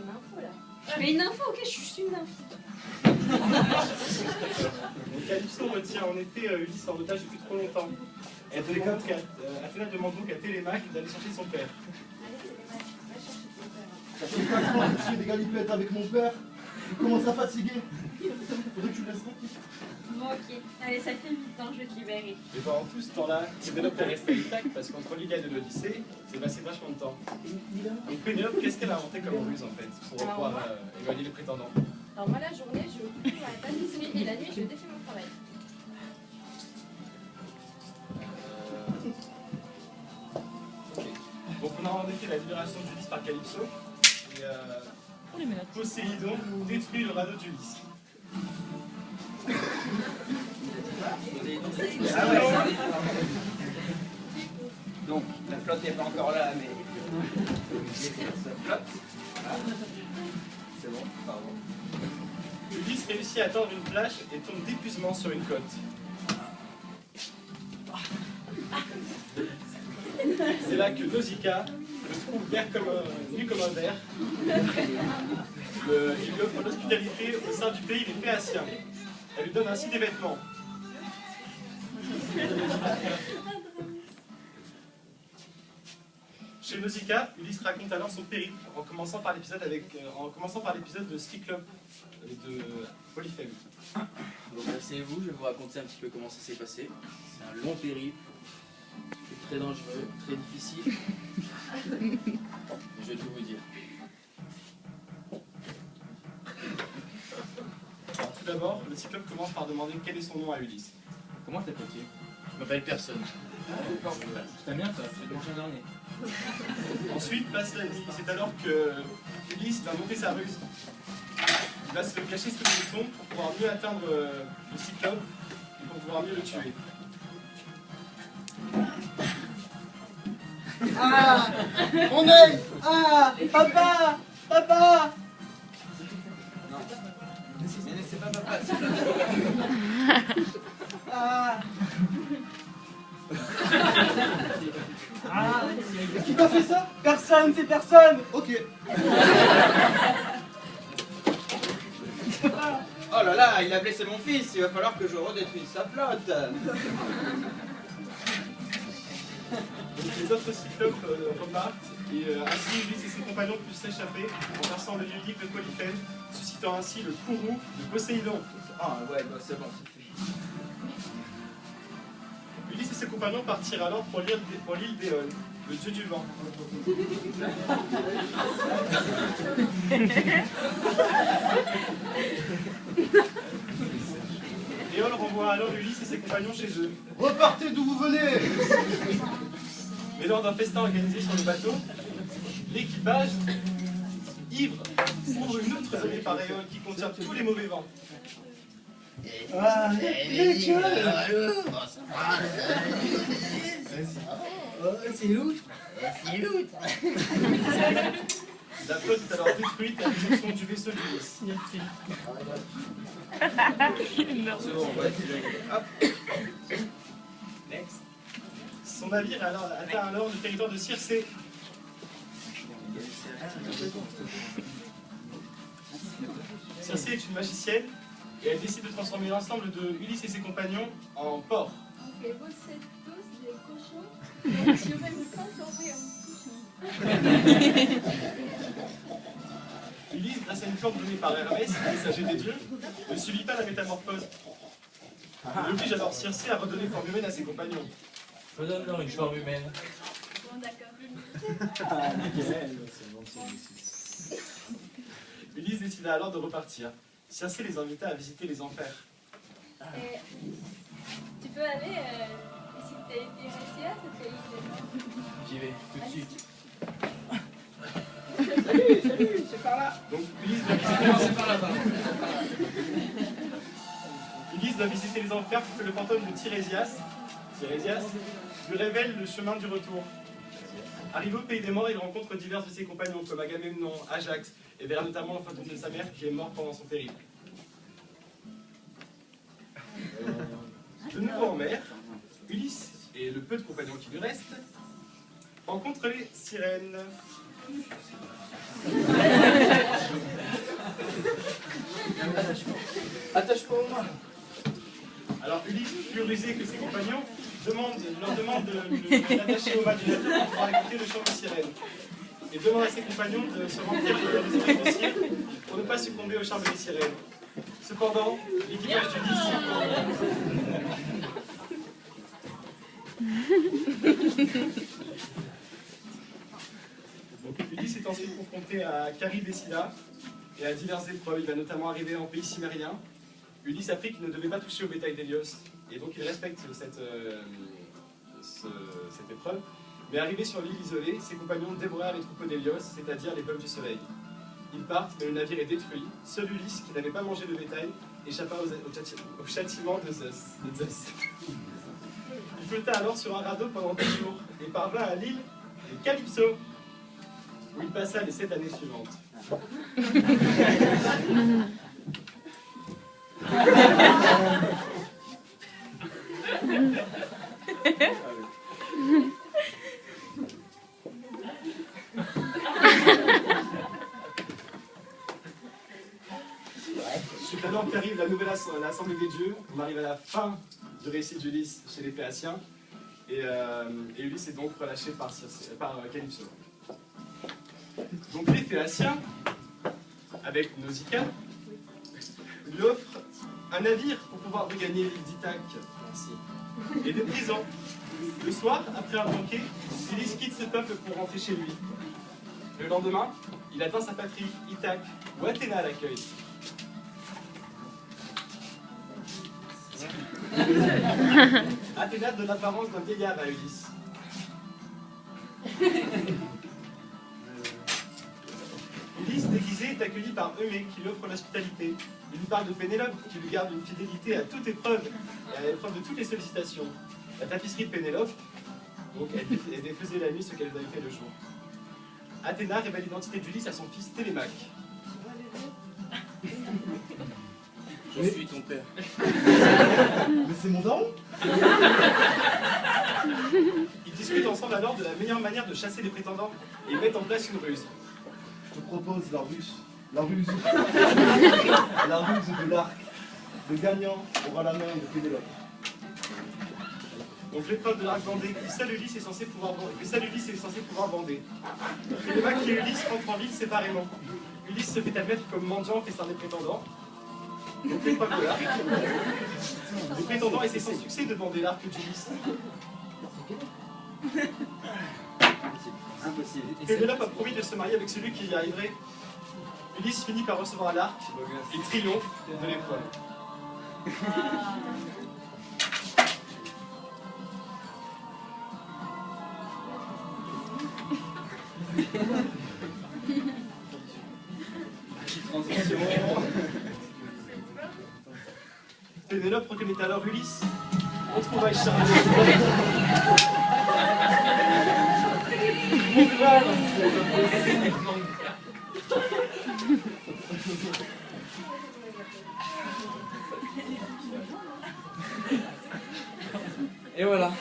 une info là. Je fais une info, ok, je suis une info. Calypso retient en effet Ulysse en otage depuis trop longtemps. Athéna demande donc à Télémaque d'aller chercher son père. Ça fait 4 ans que je fais des galipettes avec mon père. Je commence à fatiguer. Faudrait que tu me laisses tranquille. Bon, ok. Allez, ça fait 8 ans, je vais te libérer. Et pendant tout ce temps-là, Pénélope est restée intact parce qu'entre l'Iliade et l'Odyssée, c'est passé vachement de temps. Donc Pénélope, qu'est-ce qu'elle a inventé comme ruse en fait pour pouvoir éloigner les prétendants? Alors moi, la journée, je occupe ma pâtisserie et la nuit, je défais mon travail. Ok. Donc on a en effet la libération d'Ulysse par Calypso. Et Poséidon détruit le radeau d'Ulysse. Donc, la flotte n'est pas encore là, mais ça flotte. Voilà. C'est bon, pardon. Ulysse réussit à atteindre une plage et tombe d'épuisement sur une côte. C'est là que Nausicaa le trouve nu comme un ver. Il lui offre l'hospitalité au sein du pays des Phéaciens. Elle lui donne ainsi des vêtements. Chez Nausicaa, Ulysse raconte alors son périple, en commençant par l'épisode de Cyclope et de Polyphème. Donc asseyez-vous, je vais vous raconter un petit peu comment ça s'est passé. C'est un long périple, très dangereux, très difficile. Mais je vais tout vous dire. Alors, tout d'abord, le Cyclope commence par demander quel est son nom à Ulysse. Comment t'appelles-tu? Je m'appelle personne. Je t'aime bien toi, je vais te manger un dernier. Ensuite, passe la nuit. C'est alors que Ulysse va monter sa ruse. Il va se cacher sous le béton pour pouvoir mieux atteindre le Cyclope et pour pouvoir mieux le tuer. Ah, mon œil. Ah, papa, papa. Non. Mais c'est pas papa. Ah. Ah. Qui t'a fait ça? Personne, c'est personne. Ok. Oh là là, il a blessé mon fils, il va falloir que je redétruise sa flotte. Donc, les autres Cyclopes repartent et ainsi Ulysse et ses compagnons puissent s'échapper en versant le lieu de Polyphème, suscitant ainsi le courroux de Poséidon. Ah ouais, bah, c'est bon, c'est fait. Ulysse et ses compagnons partirent alors pour l'île d'Éole, le dieu du vent. Éole renvoie alors Ulysse et ses compagnons chez eux. Repartez d'où vous venez. Mais lors d'un festin organisé sur le bateau, l'équipage, ivre, ouvre une autre donnée par Éole qui contient tous les mauvais vents. Ah, c'est l'outre. C'est l'outre. La flotte est alors détruite à l'exception du vaisseau d'Ulysse. C'est bon, ouais, hop. Next. Son navire atteint alors le territoire de Circé. Circé est une magicienne et elle décide de transformer l'ensemble de Ulysse et ses compagnons en porc. Et vous êtes tous des cochons, donc je vais me transformer en cochon. Ulysse, grâce à une plante donnée par Hermès, messager des dieux, ne subit pas la métamorphose. Il oblige alors Circé à redonner forme humaine à ses compagnons. Redonne-leur une forme humaine. Bon, d'accord. Ulysse décida alors de repartir. Circé les invita à visiter les enfers. Tu peux aller visiter Tiresias, ce pays de... J'y vais, tout de suite. Salut, c'est par là. Donc Ulysse doit visiter Ulysse doit visiter les enfers pour que le fantôme de Tirésias lui révèle le chemin du retour. Arrivé au pays des morts, il rencontre divers de ses compagnons comme Agamemnon, Ajax et verra notamment le fantôme de sa mère qui est mort pendant son périple. De nouveau en mer, Ulysse et le peu de compagnons qui lui restent rencontrent les sirènes. rusé que ses compagnons, leur demande de l'attacher au mât du navire pour pouvoir écouter le chant des sirènes. Et demande à ses compagnons de se remplir des oreilles de cire pour ne pas succomber au charme des sirènes. Cependant, l'équipage d'Ulysse Ulysse est ensuite confronté à Charybde et Scylla et à diverses épreuves. Il va notamment arriver en pays cimérien. Ulysse apprit qu'il ne devait pas toucher au bétail d'Hélios, et donc il respecte cette épreuve. Mais arrivé sur l'île isolée, ses compagnons dévorèrent les troupeaux d'Hélios, c'est-à-dire les bœufs du soleil. Ils partent, mais le navire est détruit. Seul Ulysse, qui n'avait pas mangé de bétail, échappa au châtiment de Zeus. Il flotta alors sur un radeau pendant 10 jours et parvint à l'île de Calypso, où il passa les 7 années suivantes. C'est alors qu'arrive la nouvelle l'Assemblée des dieux. On arrive à la fin du récit d'Ulysse chez les Phéaciens. Et Ulysse est donc relâché par Calypso. Donc les Phéaciens, avec Nausicaa, lui offrent un navire pour pouvoir regagner l'île d'Ithaque et des prisons. Le soir, après un banquet, Ulysse quitte ce peuple pour rentrer chez lui. Le lendemain, il atteint sa patrie, Ithaque, où Athéna l'accueille. Athéna donne l'apparence d'un vieillard à Ulysse. Ulysse, déguisé, est accueilli par Eumée, qui lui offre l'hospitalité. Il lui parle de Pénélope, qui lui garde une fidélité à toute épreuve, et à l'épreuve de toutes les sollicitations. La tapisserie de Pénélope, donc elle défaisait la nuit ce qu'elle avait fait le jour. Athéna révèle l'identité d'Ulysse à son fils Télémaque. Je suis ton père. Mais c'est mon daron. Ils discutent ensemble alors de la meilleure manière de chasser les prétendants et mettent en place une ruse. Je te propose la ruse. La ruse. La ruse de l'arc. Le gagnant aura la main de Pénélope. Donc l'épreuve de l'arc bandé que seul Ulysse est censé pouvoir bander. Télémaque et Ulysse rentrent en ville séparément. Ulysse se fait admettre comme mendiant au festin des prétendants. Donc l'épreuve de l'arc. Le prétendant essaie sans succès de bander l'arc d'Ulysse. Impossible. Pénélope a promis de se marier avec celui qui y arriverait. Ulysse finit par recevoir l'arc et triomphe de l'épreuve. Transition. Pénélope reconnaît alors Ulysse. On trouvaille charmant. Et voilà.